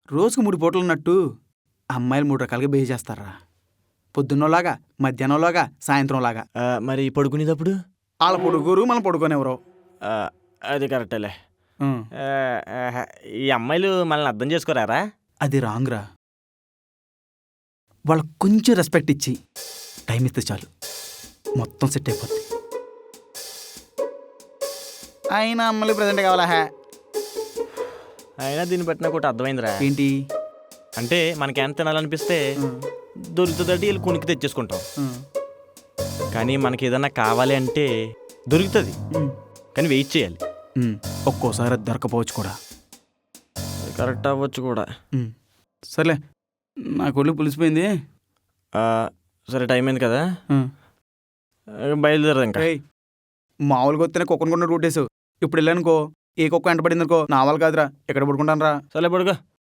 రోజుకు 3 పూటలు ఉన్నట్టు అమ్మాయిలు 3 రకాలుగా బిహేవ్ చేస్తారా. పొద్దున్నలాగా, మధ్యాహ్నంలాగా, సాయంత్రంలాగా. మరి పడుకునేటప్పుడు వాళ్ళ పొడుగురు మనం పడుకోనివ్వరు. ఆ, అది కరెక్టేలే. ఉం. ఈ అమ్మాయిలు మనల్ని అర్థం చేసుకోరారా? అది రాంగ్రా. వాళ్ళకు కొంచెం రెస్పెక్ట్ ఇచ్చి టైం ఇస్తే చాలు, మొత్తం సెట్ అయిపోద్ది. అయినా అమ్మాయిలు ప్రజెంట్ కావాలా? అయినా దీన్ని బట్టి నాకు ఒకటి అర్థమైందిరా. ఏంటి? అంటే మనకేం తినాలనిపిస్తే దొరుకుతుందంటే వీళ్ళు కొనికి తెచ్చేసుకుంటాం. కానీ మనకి ఏదన్నా కావాలి అంటే దొరుకుతుంది, కానీ వెయిట్ చేయాలి. ఒక్కోసారి అది దొరకపోవచ్చు కూడా. కరెక్ట్ అవ్వచ్చు కూడా. సర్లే, నా కొళ్ళు పులిసిపోయింది. సరే, టైం అయింది కదా, బయలుదేరదు ఇంకా. మామూలుగా వస్తేనే కుక్కను కూడా రూట్ వేసావు. ఇప్పుడు వెళ్ళానుకో, ఏ కుక్క వెంట పడింది అనుకో, నా వాళ్ళు కాదురా, ఎక్కడ పడుకుంటాను రా. సరే పడుకో.